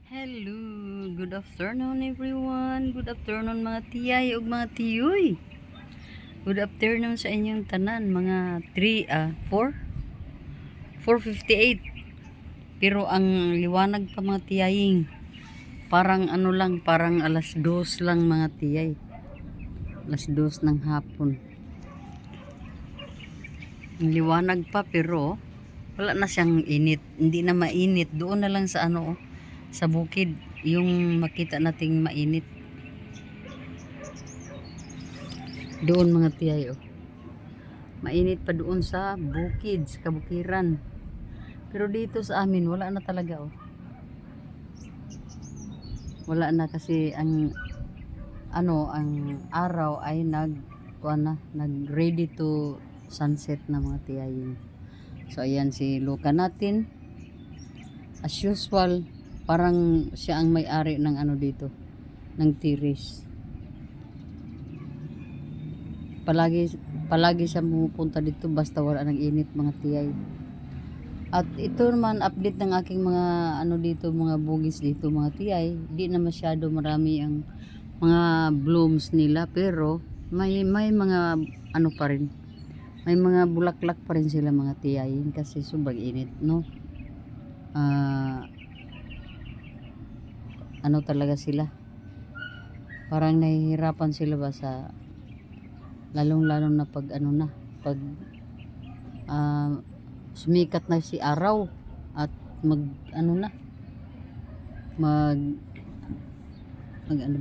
Hello, good afternoon everyone. Good afternoon mga tiyay ug mga tiyoy. Good afternoon sa inyong tanan mga 4:58. Pero ang liwanag pa mga tiyaying parang ano lang, parang alas 2 lang mga tiyay. Alas 2 ng hapon. Ang liwanag pa pero wala na siyang init. Hindi na mainit. Doon na lang sa ano, sa bukid yung makita nating mainit. Doon mga tiyay mainit pa doon sa bukid, sa kabukiran. Pero dito sa amin wala na talaga wala na kasi ang ang araw ay nag ready to sunset na mga tiyayin. So ayan si Luka natin, as usual parang siya ang may-ari ng dito, ng terrace. Palagi siya pumupunta dito basta wala ng init mga tiyay. At ito naman update ng aking mga dito, mga bugis dito mga tiyay. Di na masyado marami ang mga blooms nila pero may mga pa rin. May mga bulaklak pa rin sila mga tiyay kasi sobrang init, no? Talaga sila. Parang nahihirapan sila ba sa lalong-lalo na pag pag sumikat na si araw at mag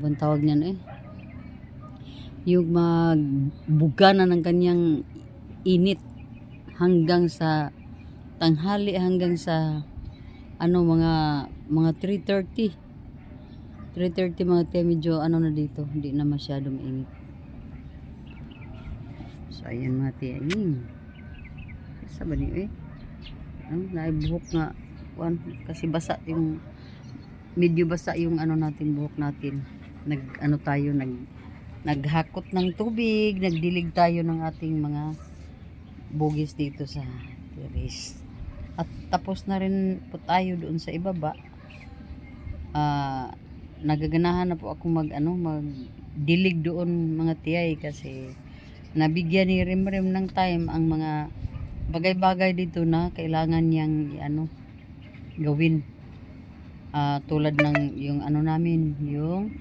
bang tawag niyan yung magbuga na ng kanyang init hanggang sa tanghali, hanggang sa mga 3:30 mga tiya, medyo na dito, hindi na masyado mainit. So ayan mga tiya, sa ba niyo naibuhok nga kasi basa yung medyo basa yung natin, buhok natin. Naghakot ng tubig, nagdilig tayo ng ating mga bugis dito sa terrace. At tapos na rin po tayo doon sa ibaba. Nagaganahan na po ako magdilig doon mga tiyay kasi nabigyan ni Rimrim ng time ang mga bagay-bagay dito na kailangan niyang gawin. Tulad ng yung namin, yung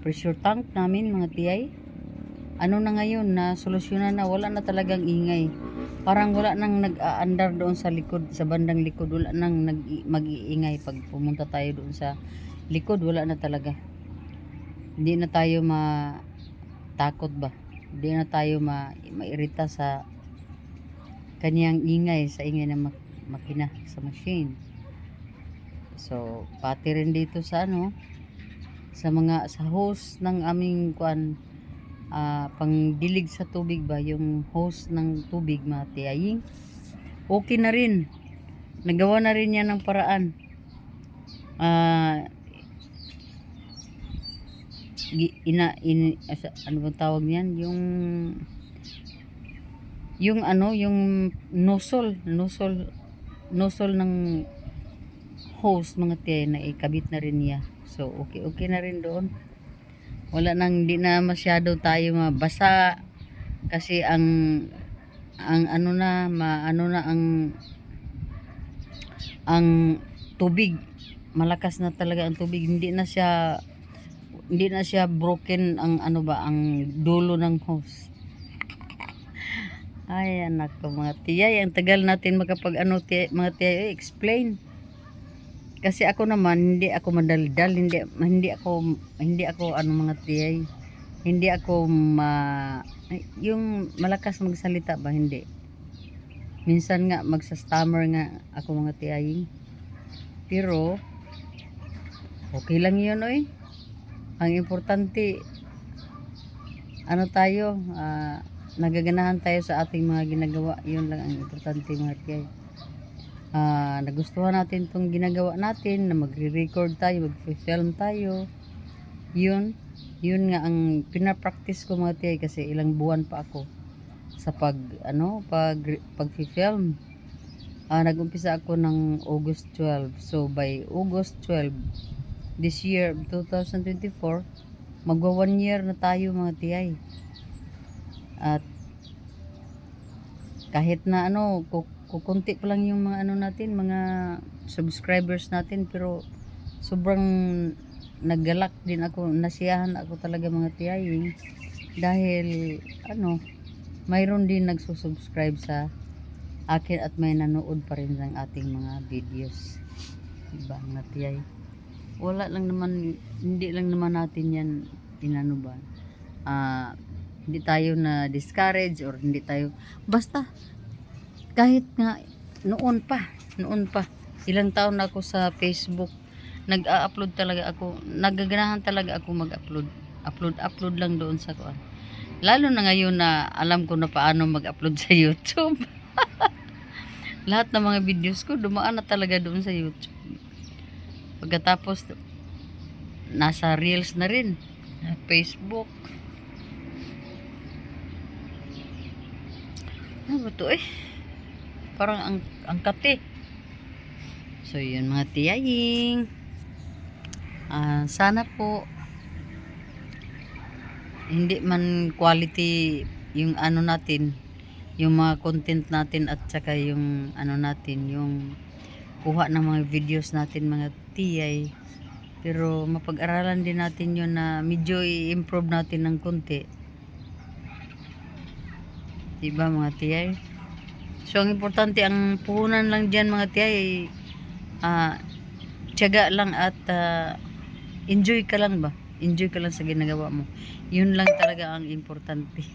pressure tank namin mga tiyay. Na ngayon na solusyonan na, wala na talagang ingay. Parang wala nang nag-aandar doon sa likod, sa bandang likod, wala nang mag-iingay pag pumunta tayo doon sa likod, wala na talaga. Hindi na tayo matakot ba? Hindi na tayo mairita sa kanyang ingay, sa ingay ng makina, sa machine. So, pati rin dito sa sa hose ng aming pangdilig sa tubig ba, yung hose ng tubig mga tiyaying, okay na rin, nagawa na rin yan ng paraan. Ano bang tawag niyan, yung nozzle ng hose mga tiyay, na ikabit na rin niya. So okay na rin doon. Wala nang, di na masyado tayo mabasa kasi ang tubig, malakas na talaga ang tubig. Hindi na siya broken ang ang dulo ng hose. Ay anak ko mga tiyay, ang tagal natin makapag mga tiyay explain. Kasi ako naman hindi ako madaldal, hindi ako mga tiyay, hindi ako yung malakas magsalita ba, hindi. Minsan nga magsa-stammer nga ako mga tiyay. Pero okay lang 'yun Ang importante tayo, nagaganahan tayo sa ating mga ginagawa. 'Yun lang ang importante mga tiyay. Nagustuhan natin itong ginagawa natin, na magre-record tayo, mag-film tayo. Yun nga ang pinapractice ko mga tiyay, kasi ilang buwan pa ako sa pag-film. Nag-umpisa ako ng August 12. So by August 12 this year 2024, magwa 1 year na tayo mga tiyay. At kahit na kukunti pa lang yung mga natin, mga subscribers natin, pero sobrang naggalak din ako, nasiyahan ako talaga mga tiyay, dahil mayroon din nagsusubscribe sa akin at may nanood pa rin ng ating mga videos, diba mga tiyay? Wala lang naman, hindi lang naman natin yan ba, hindi tayo na discourage or hindi tayo, basta kahit nga noon pa ilang taon na ako sa Facebook, nag-upload talaga ako, nagaganahan talaga ako upload lang doon sa kuan. Lalo na ngayon na alam ko na paano mag-upload sa YouTube. Lahat ng mga videos ko dumaan na talaga doon sa YouTube. Pagkatapos nasa Reels na rin, Facebook. Ano ba to parang ang kate. So yun mga tiyaying, sana po hindi man quality yung natin, yung mga content natin, at saka yung natin, yung kuha ng mga videos natin mga tiyay, pero mapag-aralan din natin yun na medyo i-improve natin ng konti, diba mga tiyay? So ang importante, ang puhunan lang dyan mga tiyay, tiyaga lang at enjoy ka lang sa ginagawa mo. Yun lang talaga ang importante.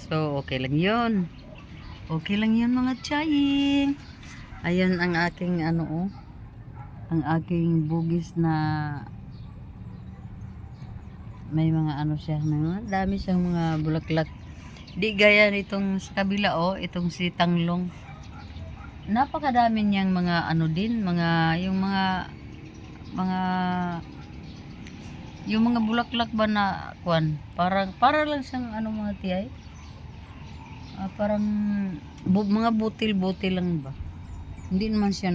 So okay lang yun mga tiyaying. Ayan ang aking ang aking bugis na may mga siya, may mga dami siyang mga bulaklak. Di gaya nitong sa kabila itong si Tanglong. Napakadami niyang mga yung mga bulaklak ba na kuan, para lang siyang mga tiyay. Parang mga butil lang ba. Hindi naman siya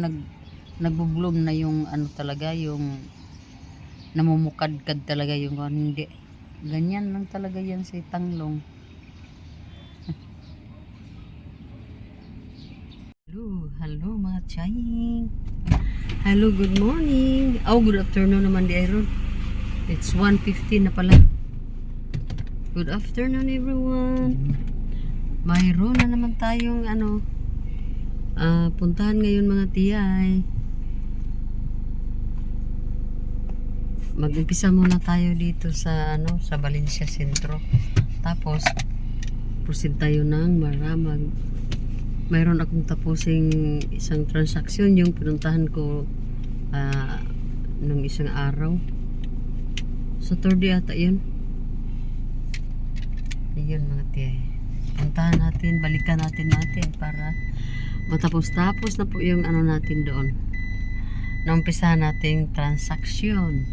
nagbo-bloom na yung talaga, yung namumukadkad talaga yung hindi. Ganyan lang talaga yan si Tanglong. Hello mga tiyaying. Hello, good morning. Good afternoon naman di Iron. It's 1:15 na pala. Good afternoon everyone. Mayroon na naman tayong puntahan ngayon mga tiyay. Mag-umpisa muna tayo dito sa sa Valencia Centro. Tapos proceed tayo ng Maramag. Mayroon akong tapusing isang transaksyon, yung pinuntahan ko nung isang araw. Saturday ata yun. Ayun mga tiyay. Puntahan natin, balikan natin para matapos-tapos na po yung natin doon. Naumpisahan nating transaksyon.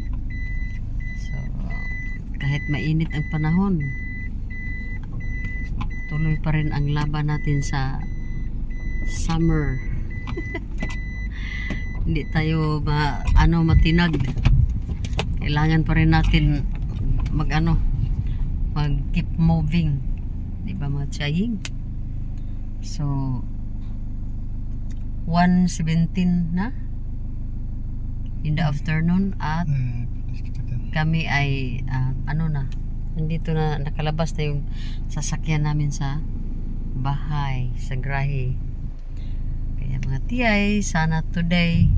So, kahit mainit ang panahon, tuloy pa rin ang laban natin sa summer. Hindi tayo matinag. Kailangan pa rin natin mag keep moving, di ba mga tiyaying? So 1:17 na in the afternoon, at kami ay nandito na, nakalabas na yung sasakyan namin sa bahay, sa garahe. Kaya mga tiyay, sana today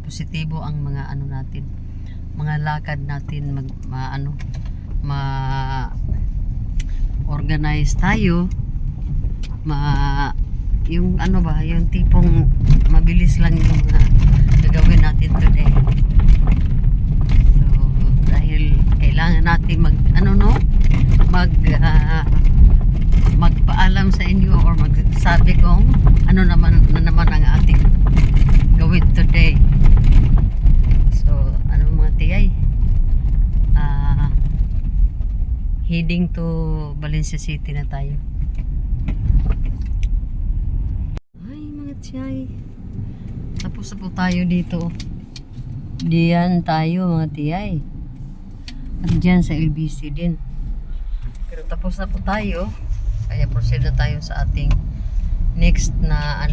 positibo ang mga natin, mga lakad natin, organize tayo, yung yung tipong mabilis lang yung gagawin natin today. So dahil kailangan natin magpaalam sa inyo, or magsabi kung naman ang ating gawin today. So mga tiyay, heading to Valencia City na tayo. tiyay. Tapos na po tayo dito. Diyan tayo mga tiyay. At diyan sa LBC din. Pero tapos na po tayo. Kaya proceed na tayo sa ating next na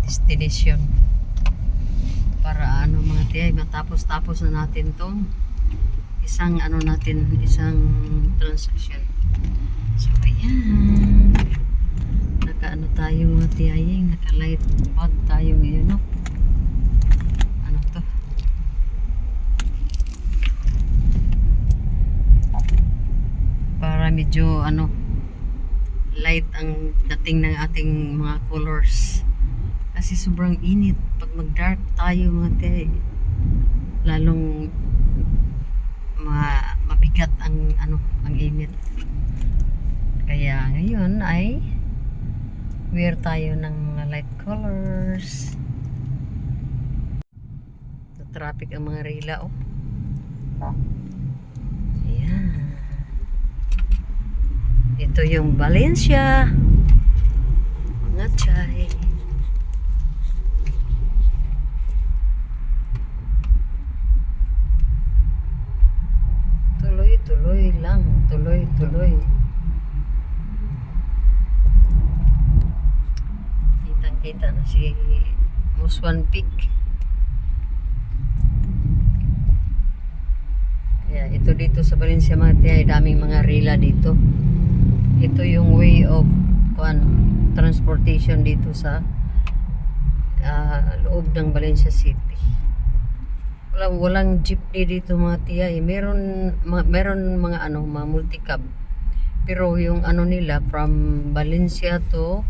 destination. Para mga tiyay, matapos-tapos na natin tong isang isang transaction. So ayan. Tayo mga tiyay, naka-light bag tayo ngayon, no? Ano to? Para medyo light ang dating ng ating mga colors. Kasi sobrang init pag mag-dark tayo mga tiyay. Lalong mabigat ang ang init. Kaya ngayon ay wear tayo ng mga light colors. Sa traffic ang mga rila, oh. Ayan. Ito yung Valencia. Mga chay. Tuloy-tuloy lang. Tuloy-tuloy. Kita na si Muswan Peak. Kaya ito dito sa Valencia mga tiyay, daming mga rila dito. Ito yung way of transportation dito sa loob ng Valencia City. Walang jeepney dito mga tiyay. Meron mga mga multicab. Pero yung nila from Valencia to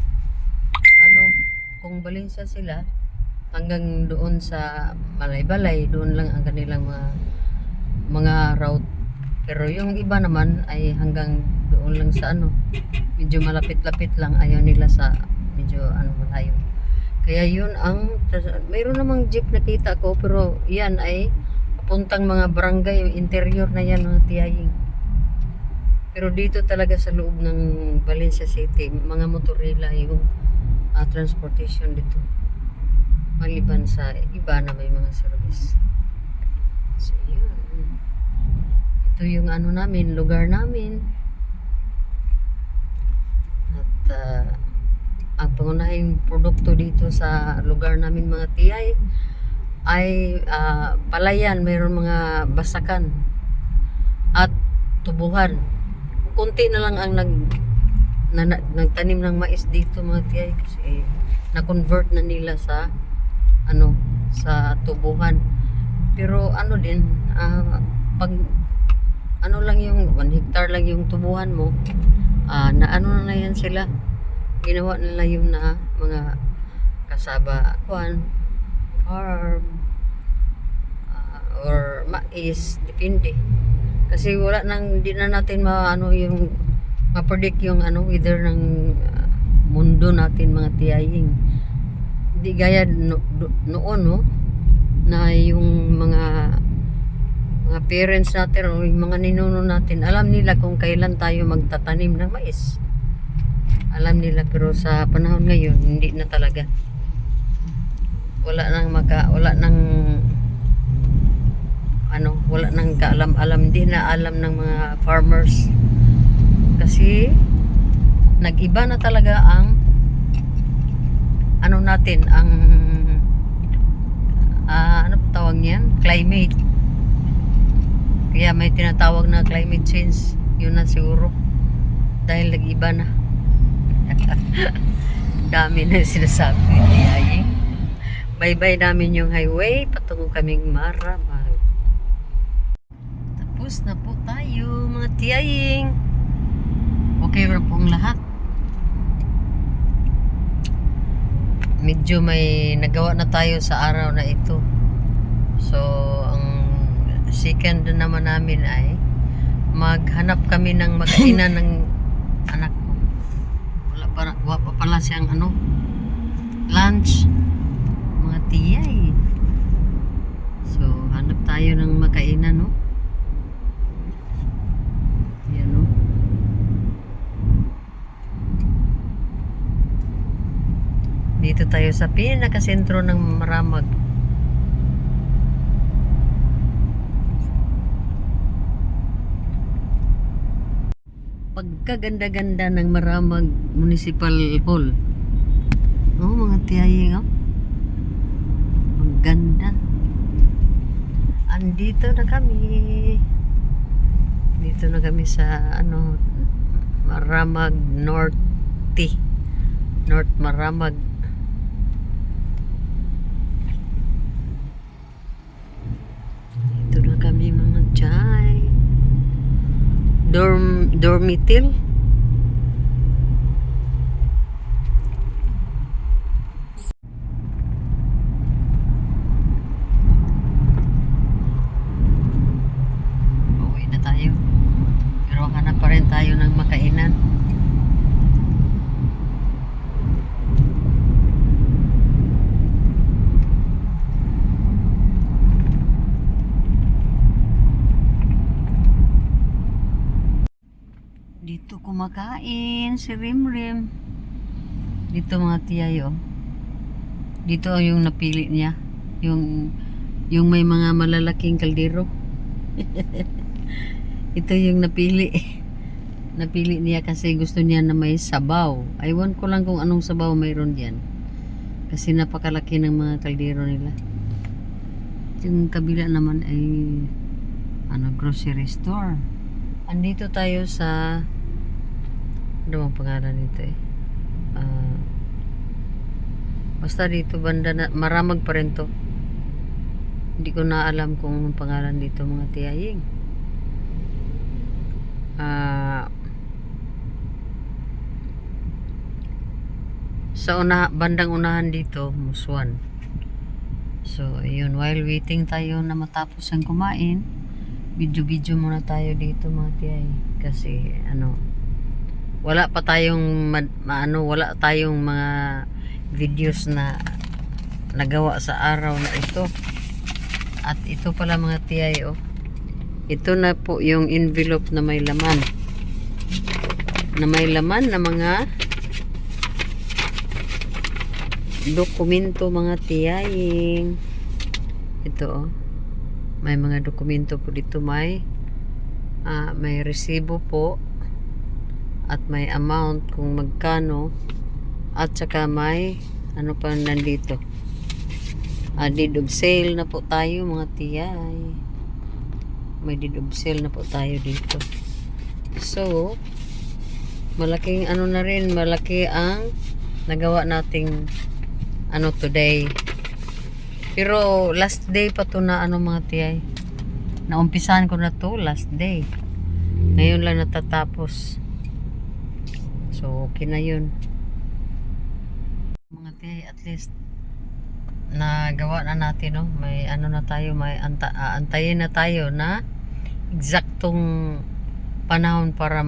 kung Valencia sila hanggang doon sa Malaybalay, doon lang ang kanilang mga route. Pero yung iba naman ay hanggang doon lang sa medyo malapit-lapit lang, ayaw nila sa medyo malayo. Kaya yun mayroon namang jeep nakita ko, pero yan ay papuntang mga barangay, interior na yan mga tiyaying. Pero dito talaga sa loob ng Valencia City, mga motorila yung transportation dito. Maliban sa iba na may mga service. So yun. Ito yung namin, lugar namin. At ang pangunahing produkto dito sa lugar namin mga tiyay ay palayan, mayroon mga basakan at tubuhan. Kunti na lang ang nagtanim ng mais dito mga tiyay, kasi na-convert na nila sa sa tubuhan. Pero din pag lang yung 1 hectare lang yung tubuhan mo, na na yan sila, ginawa nila yung mga kasaba farm or mais, depende. Kasi hindi na natin yung ma-predict yung weather ng mundo natin mga tiyaying. Hindi gaya noon, no, na yung mga parents natin o yung mga ninuno natin, alam nila kung kailan tayo magtatanim ng mais. Alam nila, pero sa panahon ngayon hindi na talaga. Wala nang kaalam-alam, hindi na alam ng mga farmers. Kasi nag-iba na talaga ang natin, ang tawag niyan? Climate. Kaya may tinatawag na climate change. Yun na siguro. Dahil nag-iba na. Dami na sinasabi ni Tiyaying. Bye-bye namin yung highway. Patungo kaming Maramag. Tapos na po tayo mga Tiyaying. Okay na po ang lahat. Medyo may nagawa na tayo sa araw na ito. So, ang second naman namin ay maghanap kami ng makainan ng anak ko. Wala pa pala siyang lunch. Mga tiyay. So, hanap tayo ng makainan, no? Yan, no? Dito tayo sa pinakasentro ng Maramag. Pagkaganda-ganda ng Maramag Municipal Hall. Oh, mga tiyaying, oh. Maganda. Andito na kami. Dito na kami sa Maramag Norte. North Maramag. Dito na kami mga tiyay. Dormitil. Uwi na tayo. Pero hanap pa rin tayo ng makainan. Dito kumakain si Rimrim. Dito mga tiyayo. Dito yung napili niya. Yung may mga malalaking kaldero. Ito yung napili. Napili niya kasi gusto niya na may sabaw. Aywan ko lang kung anong sabaw mayroon diyan. Kasi napakalaki ng mga kaldero nila. Yung kabila naman ay grocery store. Andito tayo sa ano ang pangalan nito basta dito banda na Maramag pa rin to. Hindi ko na alam kung anong pangalan dito mga tiyaying. Sa bandang unahan dito Muswan. So ayun, while waiting tayo na matapos ang kumain, video muna tayo dito mga tiyay kasi wala pa tayong wala tayong mga videos na nagawa sa araw na ito. At ito pala mga tiyay, oh, ito na po yung envelope na may laman na mga dokumento mga tiyaying. Ito, oh, may mga dokumento po dito. May resibo po at may amount kung magkano, at saka may pa nandito, deed of sale na po tayo mga tiyay. May deed of sale na po tayo dito. So malaking na rin, malaki ang nagawa nating today. Pero last day pa to na mga tiyay. Naumpisahan ko na to last day. Ngayon lang natatapos. So okay na yun. Mga tiyay, at least nagawa na natin, no? May na tayo, may antayin na tayo na eksaktong panahon para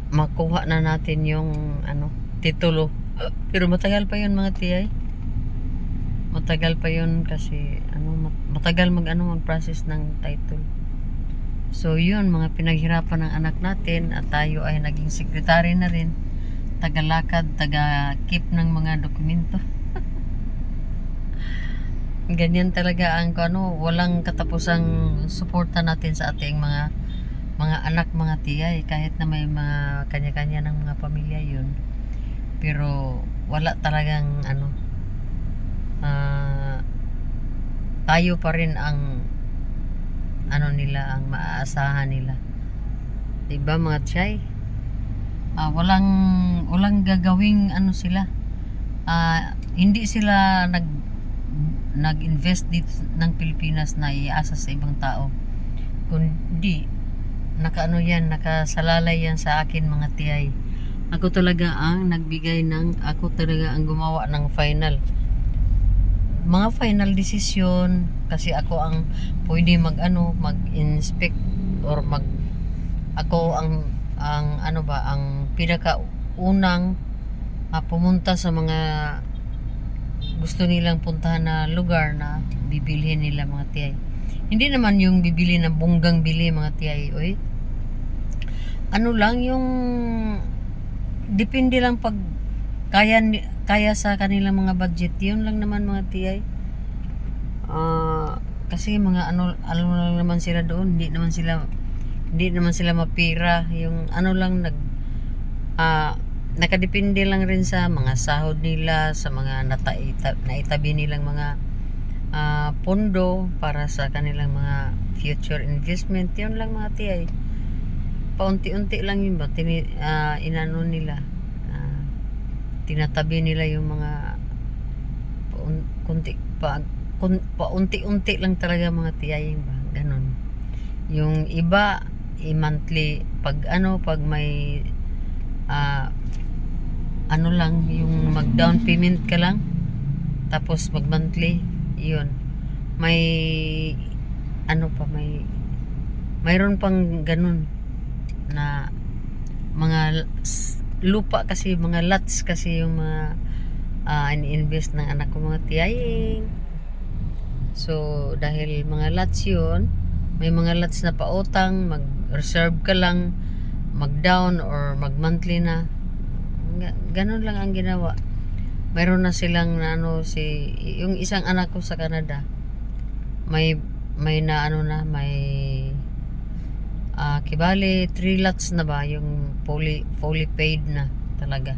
makuha na natin yung titulo. Pero matagal pa yun mga tiyay. Matagal pa yun kasi matagal mag-process ng title. So yun, mga pinaghirapan ng anak natin, at tayo ay naging sekretary na rin, tagalakad, taga-keep ng mga dokumento. Ganyan talaga ang walang katapusang suporta natin sa ating mga anak mga tiyay, kahit na may mga kanya-kanya ng mga pamilya yun. Pero wala talagang tayo pa rin ang nila, ang maaasahan nila. Diba mga tiyay? Walang gagawing sila. Hindi sila nag-invest dito ng Pilipinas na iasa sa ibang tao. Kundi nakasalalay yan sa akin mga tiyay. Ako talaga ang gumawa ng mga final decision, kasi ako ang pwede mag-inspect or ako ang pinakaunang pumunta sa mga gusto nilang puntahan na lugar na bibilhin nila mga tiyay. Hindi naman yung bibili ng bunggang bili mga tiyay, oy. Lang yung depende lang kaya sa kanilang mga budget. Yun lang naman mga tiyay. Kasi mga ano lang naman sila doon, hindi naman sila mapira. Yung ano lang nakadepende lang rin sa mga sahod nila, sa mga naitabi nilang mga pondo para sa kanilang mga future investment. Yun lang mga tiyay. Paunti-unti lang yun ba inano nila, tinatabi nila yung mga paunti-unti lang talaga mga tiyay ba, ganun. Yung iba monthly, pag may ano lang, yung mag down payment ka lang tapos mag monthly, yun. Mayroon pang ganun na mga lupa kasi, mga lots kasi yung mga ini-invest ng anak ko mga tiyaying. So dahil mga lots yun, may mga lots na pautang, mag-reserve ka lang, mag-down or mag-monthly na. Ganun lang ang ginawa. Mayroon na silang yung isang anak ko sa Canada, may kibali 3 lots na ba yung fully paid na talaga.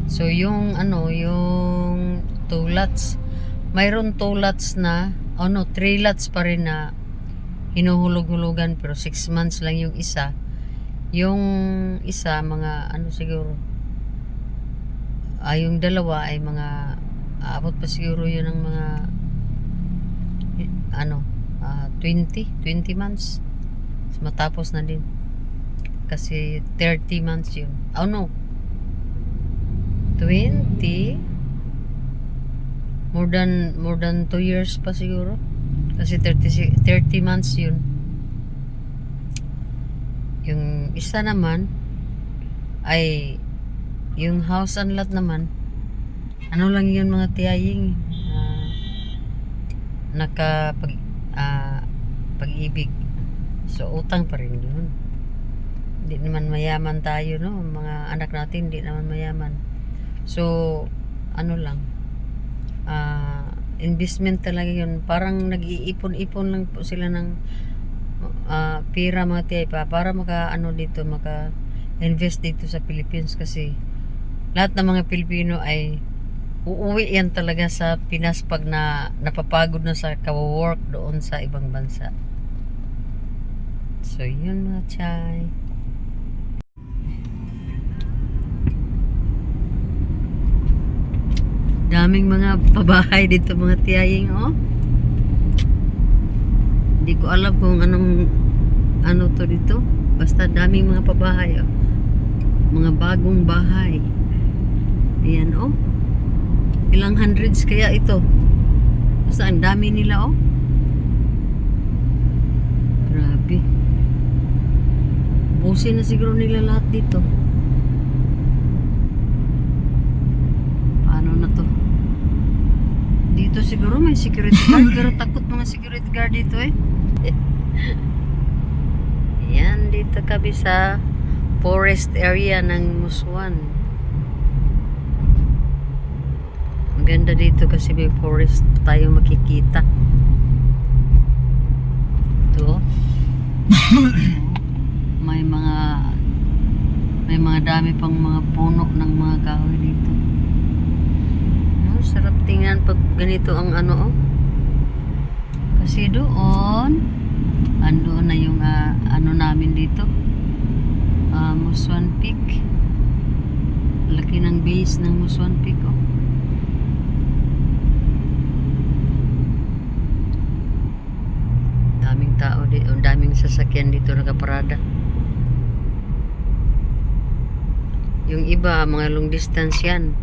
So yung yung 2 lots, mayroon 2 lots na 3 lots pa rin na hinuhulog-hulugan, pero 6 months lang yung isa. Yung isa mga siguro, yung dalawa ay mga abot pa siguro yun ng mga 20 months. So, matapos na din kasi 30 months yun. 20, more than 2 years pa siguro kasi 30 months yun. Yung isa naman ay yung house and lot naman, lang yun mga tiyaying, pag-ibig. So utang pa rin yun. Hindi naman mayaman tayo, no? Mga anak natin hindi naman mayaman. So lang, investment talaga yun. Parang nag-iipon-ipon lang po sila ng pira mga tiyay para maka-invest dito sa Philippines, kasi lahat ng mga Pilipino ay uuwi yan talaga sa Pinas pag napapagod na sa kawo-work doon sa ibang bansa. So yun mga tiyay. Daming mga pabahay dito mga tiyaying, Hindi ko alam kung ano to dito. Basta daming mga pabahay, mga bagong bahay. Ayan, ilang hundreds kaya ito. Basta ang dami nila, grabe. Busin na siguro nila lahat dito. Paano na to? Dito siguro may security guard, pero takot mga security guard dito Ayan, dito kami sa forest area ng Musuan. Maganda dito kasi may forest tayo makikita. Ito. may mga dami pang mga puno ng mga kahoy dito. Sarap tingnan pag ganito ang kasi doon andoon na yung namin dito, Musuan Peak. Laki ng base ng Musuan Peak, daming tao dito, daming sasakyan dito nakaparada. Yung iba mga long distance yan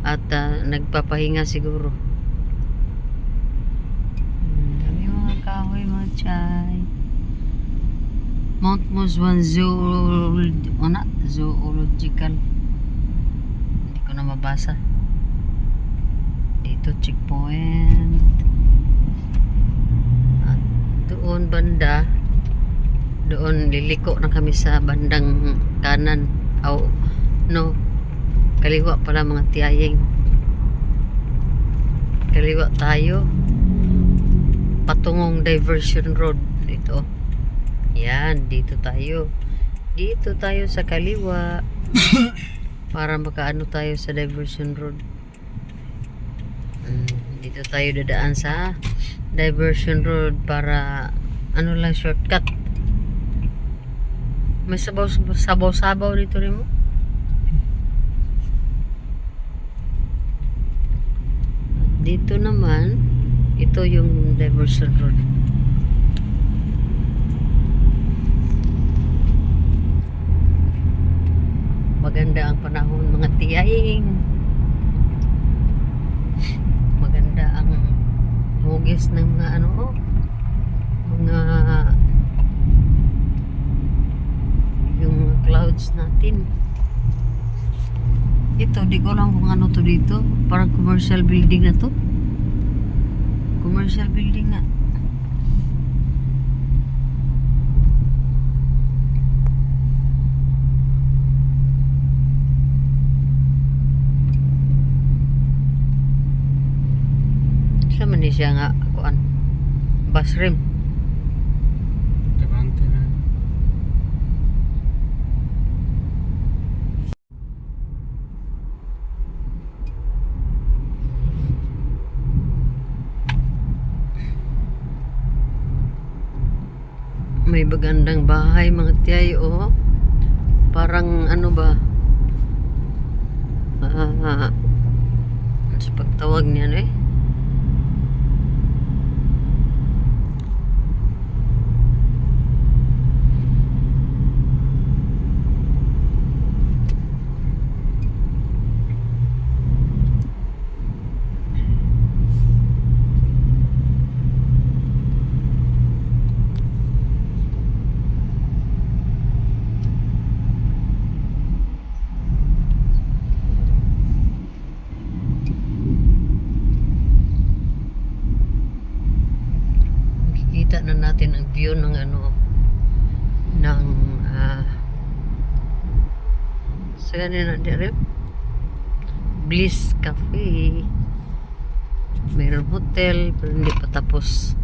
at nagpapahinga siguro. Dami mga kahoy mga tiyay. Mount Musuan Zoological. Hindi ko na mabasa. Dito checkpoint. At doon banda, doon liliko na kami sa bandang kanan. Kaliwa pala mga tiyayeng. Kaliwa tayo. Patungong diversion road dito. Yan, dito tayo. Dito tayo sa kaliwa. Para makaano tayo sa diversion road. Dito tayo dadaan sa diversion road para ano lang, shortcut. May sabaw-sabaw dito rin mo. Dito naman, ito yung diversion road. Maganda ang panahon mga tiyaying. Maganda ang hugis ng mga ano, mga yung mga clouds natin. Ito, di ko lang kung ano to dito. Parang commercial building na to. Commercial building nga. Sa man siya nga kuan. Bus rim. Levante na. May bagandang bahay mga tiyay, oh. Parang ano ba? Sa pagtawag niyan eh. Kita na natin ang view ng ano ng saan na dire Bliss Cafe. Mayroong hotel pero hindi pa tapos.